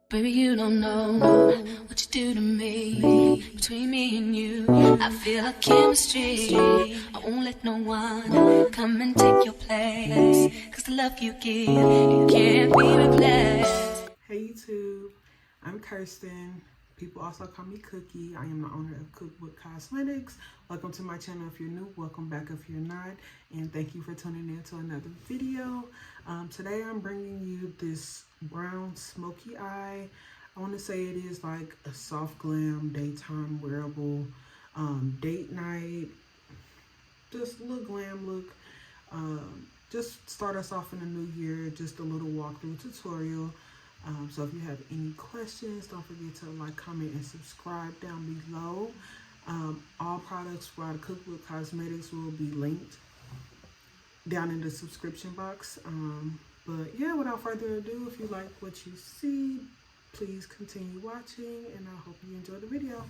Baby, you don't know what you do to me. Between me and you, I feel a chemistry. I won't let no one come and take your place. Cause the love you give, it can't be replaced. Hey YouTube, I'm Kersten. People also call me Kookie. I am the owner of KookBook Cosmetics. Welcome to my channel if you're new. Welcome back if you're not. And thank you for tuning in to another video. Today I'm bringing you this Brown Smokey Eye. I want to say it is like a soft glam, daytime wearable, date night, just a little glam look. Just start us off in the new year, just a little walkthrough tutorial. So if you have any questions, don't forget to like, comment, and subscribe down below. All products for KookBook Cosmetics will be linked down in the subscription box. But yeah, without further ado, if you like what you see, please continue watching, and I hope you enjoy the video.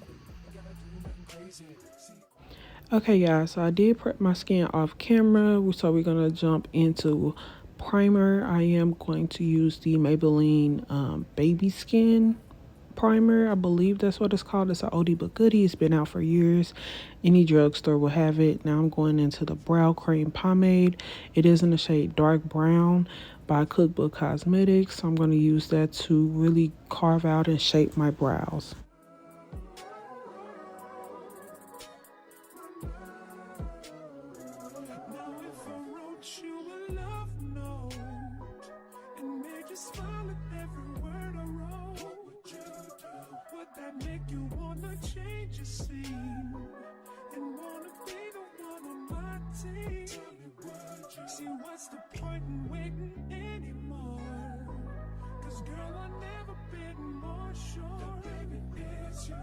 Okay, guys, so I did prep my skin off camera, so we're gonna jump into primer. I am going to use the Maybelline Baby Skin primer. I believe that's what it's called. It's an oldie but goodie. It's been out for years. Any drugstore will have it. Now I'm going into the Brow Cream Pomade. It is in the shade Dark Brown by KookBook Cosmetics. So I'm going to use that to really carve out and shape my brows. See, what's the point in waiting anymore? Cause girl, I've never been more sure that baby it's you.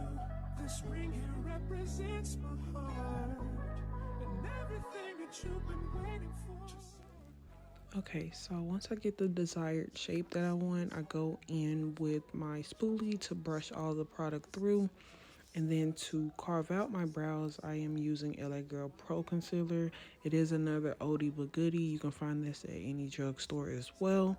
This ring here represents my heart and everything that you've been waiting for. Okay, so once I get the desired shape that I want, I go in with my spoolie to brush all the product through. And then to carve out my brows, I am using LA Girl Pro Concealer. It is another oldie but goodie. You can find this at any drugstore as well.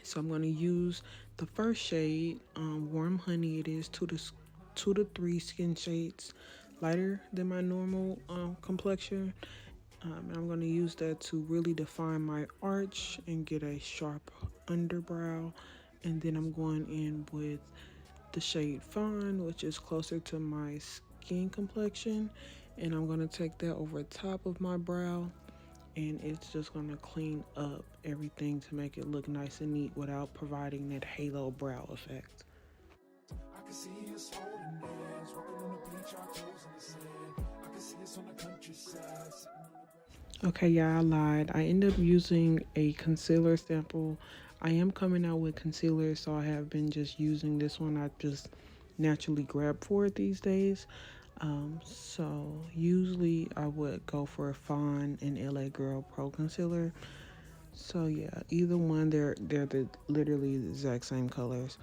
So I'm going to use the first shade, Warm Honey. It is 2 to 3 skin shades lighter than my normal complexion. And I'm going to use that to really define my arch and get a sharp underbrow. And then I'm going in with the shade Fawn, which is closer to my skin complexion, and I'm going to take that over top of my brow, and it's just going to clean up everything to make it look nice and neat without providing that halo brow effect. I can see us holding hands, walking on the beach, our toes in the sand. I can see us on the countryside. Okay, yeah, I lied. I end up using a concealer sample. I am coming out with concealer, so I have been just using this one. I just naturally grab for it these days. So usually I would go for a Fawn and LA Girl Pro Concealer. So yeah, either one, they're literally the exact same colors.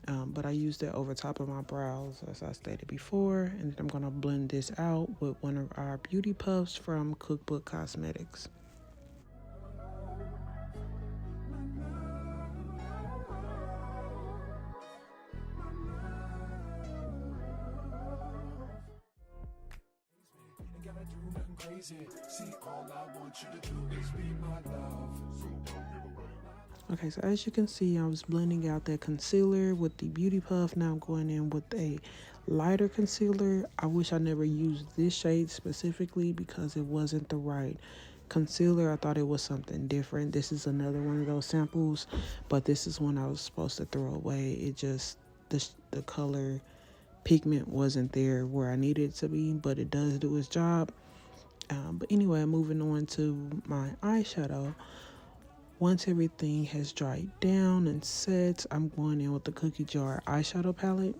But I use that over top of my brows, as I stated before, and then I'm gonna blend this out with one of our beauty puffs from KookBook Cosmetics. Okay, so as you can see, I was blending out that concealer with the beauty puff. Now I'm going in with a lighter concealer. I wish I never used this shade specifically because it wasn't the right concealer. I thought it was something different. This is another one of those samples, but this is one I was supposed to throw away. It just, the color pigment wasn't there where I needed it to be, but it does do its job. But anyway, moving on to my eyeshadow. Once everything has dried down and set, I'm going in with the Cookie Jar eyeshadow palette.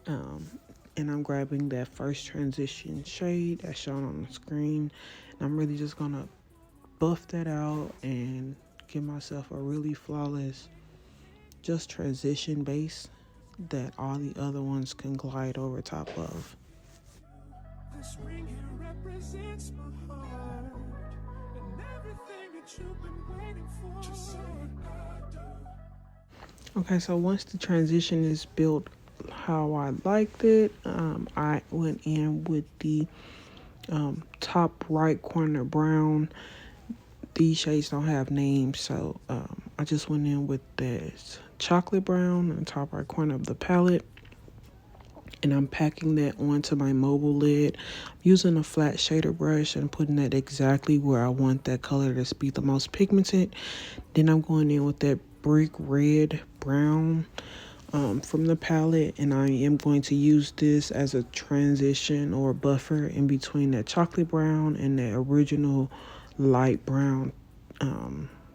And I'm grabbing that first transition shade as shown on the screen. And I'm really just gonna buff that out and give myself a really flawless, just transition base that all the other ones can glide over top of. This ring here represents my heart and everything that you've been waiting for. Just say I do. Okay, so once the transition is built how I liked it, I went in with the top right corner brown. These shades don't have names, so I just went in with this chocolate brown in the top right corner of the palette. And I'm packing that onto my mobile lid using a flat shader brush and putting that exactly where I want that color to be the most pigmented. Then I'm going in with that brick red brown from the palette, and I am going to use this as a transition or buffer in between that chocolate brown and the original light brown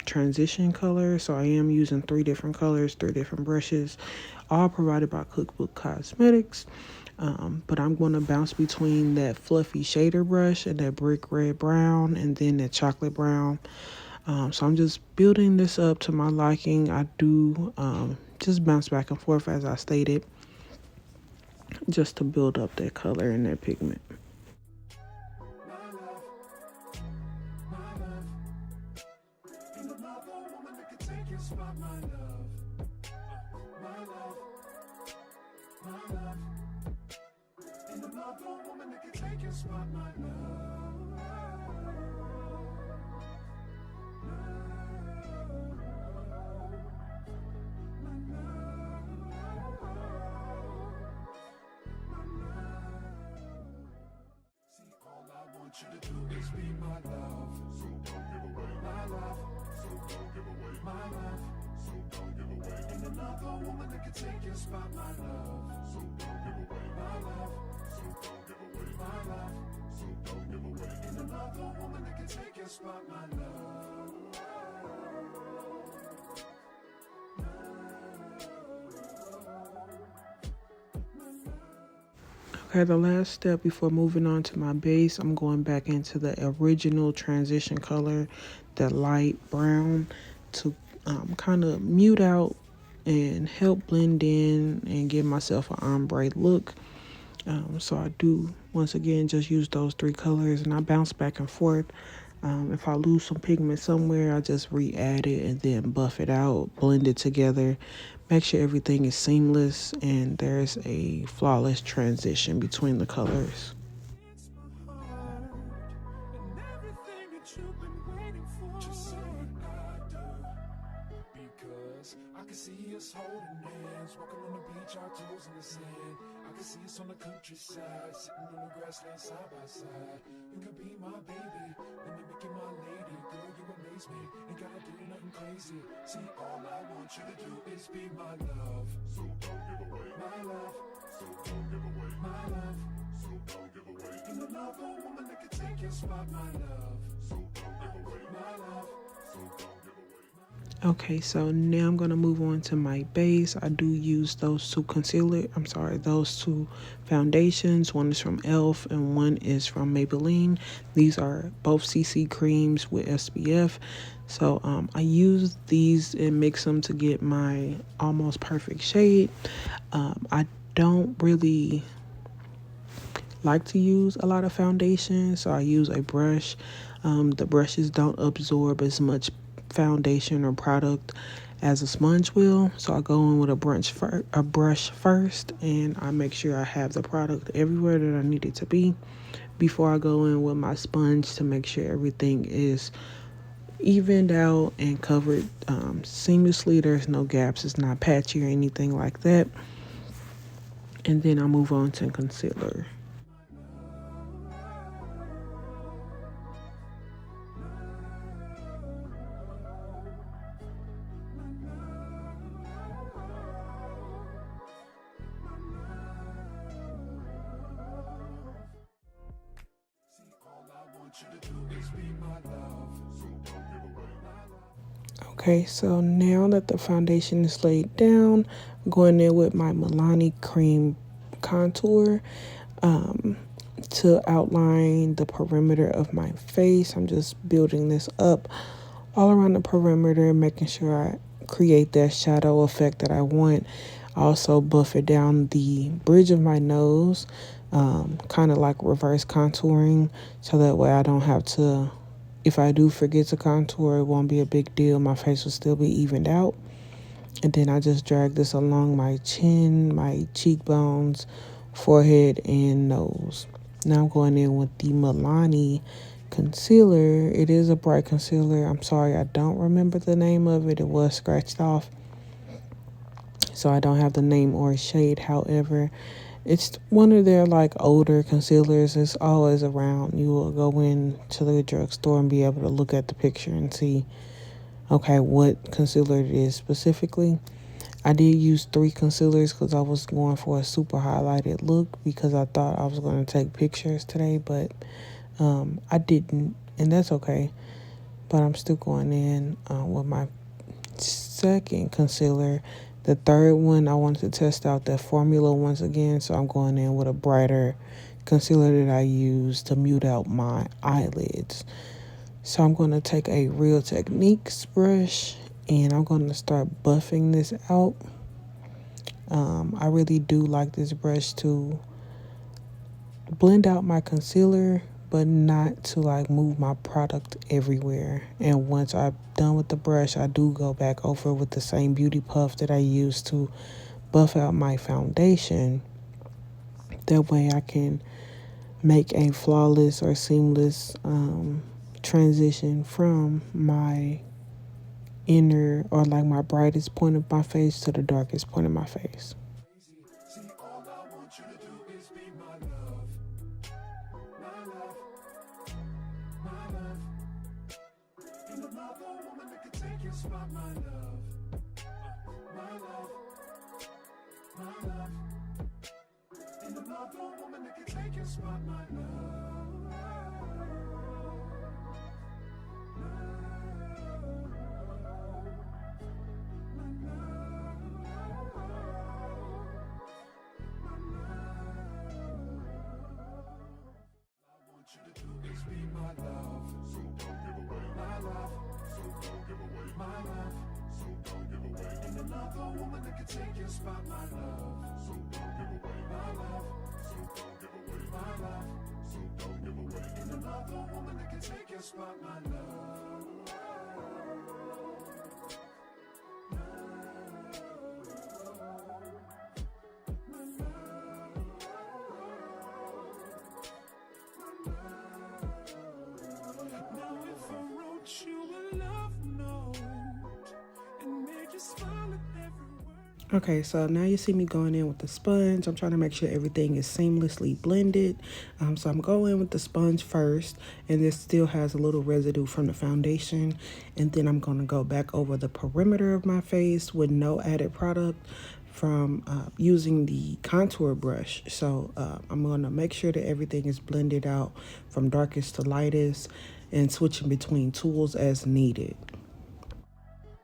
transition color. So I am using 3 different colors, 3 different brushes, all provided by KookBook Cosmetics. But I'm going to bounce between that fluffy shader brush and that brick red brown and then that chocolate brown. So I'm just building this up to my liking. I do just bounce back and forth as I stated, just to build up that color and that pigment. You to do is be my love, so don't give away my love, so don't give away my love, so don't give away. And another woman that can take your spot, my love, so don't give away my love, so don't give away my love, so don't give away. And another woman that can take your spot, my love. Okay, the last step before moving on to my base, I'm going back into the original transition color, the light brown, to kind of mute out and help blend in and give myself an ombre look. So I do, once again, just use those 3 colors and I bounce back and forth. If I lose some pigment somewhere, I just re-add it and then buff it out, blend it together, make sure everything is seamless and there's a flawless transition between the colors. It's my heart, and everything that you've been waiting for. Just say I do, because I can see us holding hands, walking on the beach, our toes in the sand. I can see us on the countryside, sitting on the grassland side by side. You can be my baby, let me make you my lady. Girl, you amaze me, ain't gotta do nothing crazy. See, all I want you to do is be my love, so don't give away my love, so don't give away my love, so don't give away. And another woman that can take your spot, my love, so don't give away my love, so don't give away. Okay, so now I'm going to move on to my base. I do use those 2 those 2 foundations. One is from e.l.f. and one is from Maybelline. These are both CC creams with SPF. So I use these and mix them to get my almost perfect shade. I don't really like to use a lot of foundation, so I use a brush. The brushes don't absorb as much foundation or product as a sponge will, so I go in with a brush first and I make sure I have the product everywhere that I need it to be before I go in with my sponge to make sure everything is evened out and covered seamlessly. There's no gaps, it's not patchy or anything like that. And then I move on to concealer. Okay, so now that the foundation is laid down, I'm going in with my Milani cream contour to outline the perimeter of my face. I'm just building this up all around the perimeter, making sure I create that shadow effect that I want. I also buff it down the bridge of my nose, kind of like reverse contouring, so that way I don't have to, if I do forget to contour, it won't be a big deal. My face will still be evened out. And then I just drag this along my chin, my cheekbones, forehead, and nose. Now I'm going in with the Milani concealer. It is a bright concealer. I'm sorry, I don't remember the name of it. It was scratched off, so I don't have the name or shade. However, it's one of their like older concealers. It's always around. You will go in to the drugstore and be able to look at the picture and see, okay, what concealer it is specifically. I did use 3 concealers because I was going for a super highlighted look because I thought I was going to take pictures today, but I didn't, and that's okay. But I'm still going in with my second concealer. The third one, I wanted to test out the formula once again, so I'm going in with a brighter concealer that I use to mute out my eyelids. So I'm going to take a Real Techniques brush and I'm going to start buffing this out. I really do like this brush to blend out my concealer, but not to like move my product everywhere. And once I'm done with the brush, I do go back over with the same beauty puff that I used to buff out my foundation. That way I can make a flawless or seamless transition from my inner or like my brightest point of my face to the darkest point of my face. See, all I want you to do is be my love. My love. My love. Ain't another woman that could take your spot, my love. My love. My love. Ain't another woman that could take your spot, my love. Take your spot, my love. So don't give away my love. So don't give away my love. So don't give away. And another woman that can take your spot, my love. Now if I wrote you a love note and made you smile at every word. Okay, so now you see me going in with the sponge. I'm trying to make sure everything is seamlessly blended. So I'm going in with the sponge first, and this still has a little residue from the foundation. And then I'm going to go back over the perimeter of my face with no added product from using the contour brush. So I'm going to make sure that everything is blended out from darkest to lightest and switching between tools as needed.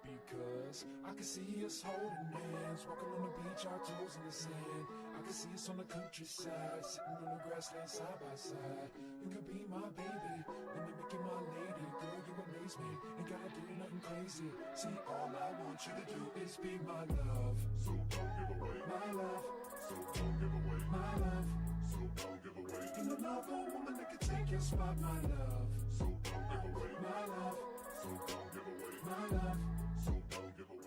Because I can see us holding hands, walking on the beach, our toes in the sand. I can see us on the countryside, sitting on the grassland side by side. You can be my baby, let me make you my lady. Girl, you amaze me, ain't gotta do nothing crazy. See, all I want you to do is be my love. So don't give away my love. So don't give away my love. So don't give away. Ain't another woman that can take your spot, my love. So don't give away my love. So don't give away my love. So don't give away.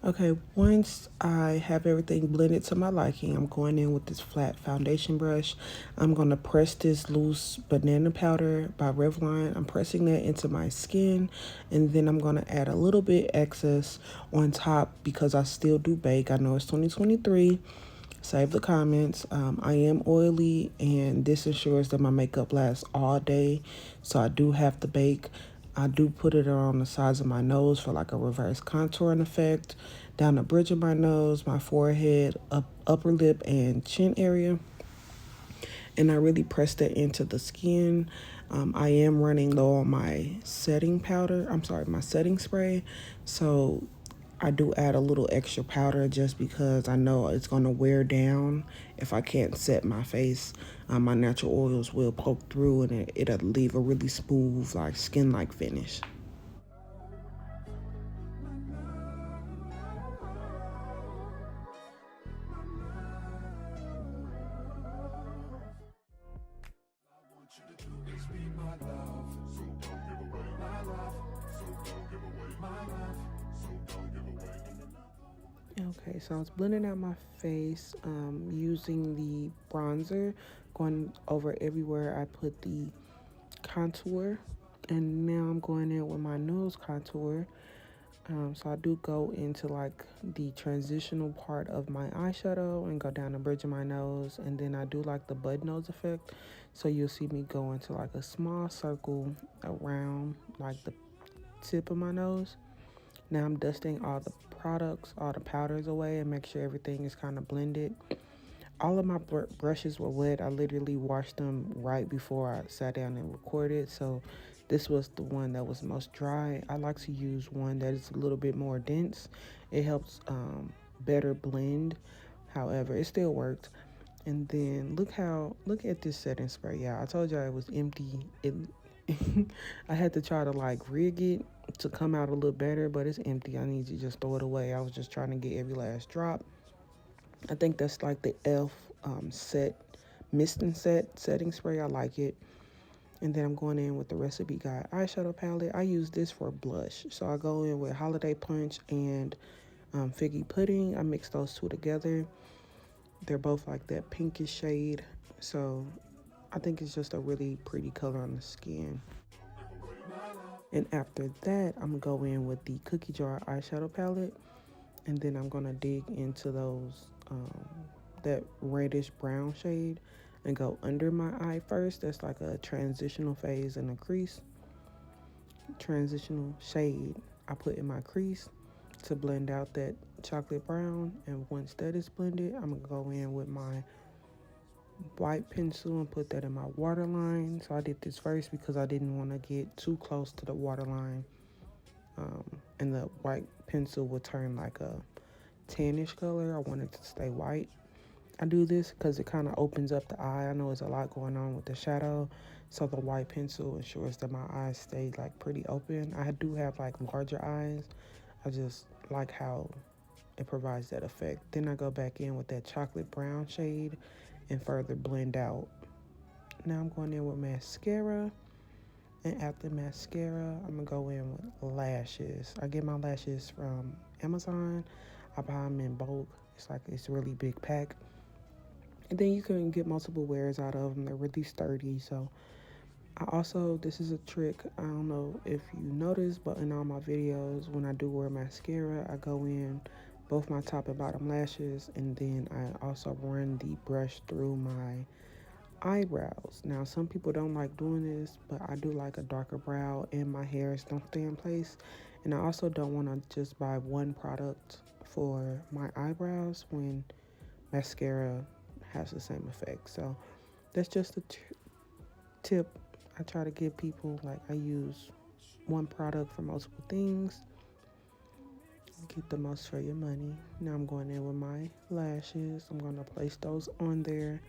Okay, once I have everything blended to my liking, I'm going in with this flat foundation brush. I'm going to press this loose banana powder by Revlon. I'm pressing that into my skin, and then I'm going to add a little bit excess on top because I still do bake. I know it's 2023. Save the comments. I am oily, and this ensures that my makeup lasts all day, so I do have to bake. I do put it around the sides of my nose for like a reverse contouring effect, down the bridge of my nose, my forehead, upper lip, and chin area. And I really press that into the skin. I am running low on my setting powder. My setting spray. So I do add a little extra powder just because I know it's going to wear down if I can't set my face. My natural oils will poke through and it'll leave a really smooth, like skin-like finish. so I was blending out my face using the bronzer, going over everywhere I put the contour, and now I'm going in with my nose contour. So I do go into like the transitional part of my eyeshadow and go down the bridge of my nose, and then I do like the bud nose effect. So you'll see me go into like a small circle around like the tip of my nose. Now I'm dusting all the products, all the powders away, and make sure everything is kind of blended. All of my brushes were wet. I literally washed them right before I sat down and recorded. So this was the one that was most dry. I like to use one that is a little bit more dense. It helps better blend. However, it still worked. And then look at this setting spray. Yeah, I told y'all it was empty. I had to try to like rig it to come out a little better, but it's empty. I need to just throw it away. I was just trying to get every last drop. I think that's like the e.l.f. Mist and Set setting spray. I like it. And then I'm going in with the Recipe Guide eyeshadow palette. I use this for blush. So I go in with Holiday Punch and Figgy Pudding. I mix those two together. They're both like that pinkish shade. So I think it's just a really pretty color on the skin. And after that, I'm going to go in with the Cookie Jar eyeshadow palette. And then I'm going to dig into those, that reddish brown shade and go under my eye first. That's like a transitional phase in a crease. Transitional shade I put in my crease to blend out that chocolate brown. And once that is blended, I'm going to go in with my white pencil and put that in my waterline. So I did this first because I didn't want to get too close to the waterline. And the white pencil would turn like a tannish color. I want it to stay white. I do this because it kind of opens up the eye. I know there's a lot going on with the shadow, so the white pencil ensures that my eyes stay like pretty open. I do have like larger eyes. I just like how it provides that effect. Then I go back in with that chocolate brown shade and further blend out. Now I'm going in with mascara. And after mascara, I'm going to go in with lashes. I get my lashes from Amazon. I buy them in bulk. It's a really big pack. And then you can get multiple wears out of them. They're really sturdy. So this is a trick. I don't know if you noticed, but in all my videos, when I do wear mascara, I go in both my top and bottom lashes. And then I also run the brush through my eyebrows. Now some people don't like doing this, but I do like a darker brow and my hairs don't stay in place. And I also don't want to just buy one product for my eyebrows when mascara has the same effect. So that's just a tip I try to give people. Like, I use one product for multiple things. Get the most for your money. Now I'm going in with my lashes. I'm going to place those on there.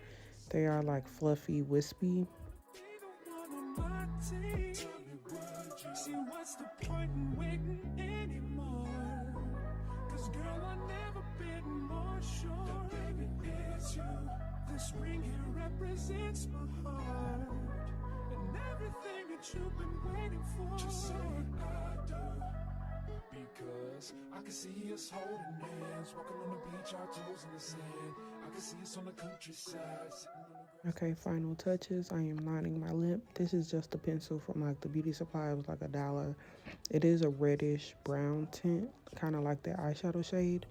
They are like fluffy, wispy. See, what's the point in waiting anymore? 'Cause girl, I've never been more sure. Baby, it's you. This ring here represents my heart. And everything that you've been waiting for. Just say I do. Because I can see us holding hands, walking on the beach, our toes in the sand. I can see us on the countryside. Okay, final touches. I am lining my lip. This is just a pencil from like the beauty supply. It was like $1. It is a reddish brown tint, kind of like that eyeshadow shade.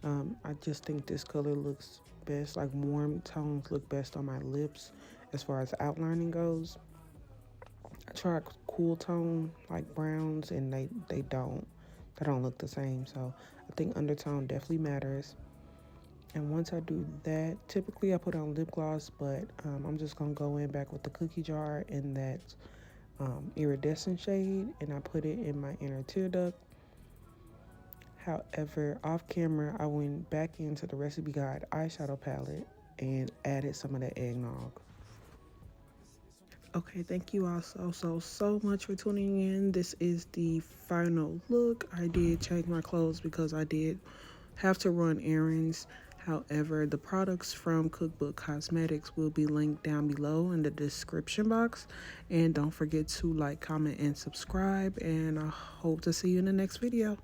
I just think this color looks best. Like, warm tones look best on my lips as far as outlining goes. I tried cool tone like browns, and they don't look the same. So I think undertone definitely matters. And once I do that, typically I put on lip gloss, but I'm just gonna go in back with the cookie jar in that iridescent shade, and I put it in my inner tear duct. However, off camera, I went back into the Recipe Guide eyeshadow palette and added some of that eggnog. Okay, thank you all so much for tuning in. This is the final look. I did change my clothes because I did have to run errands. However, the products from KookBook Cosmetics will be linked down below in the description box. And don't forget to like, comment, and subscribe. And I hope to see you in the next video.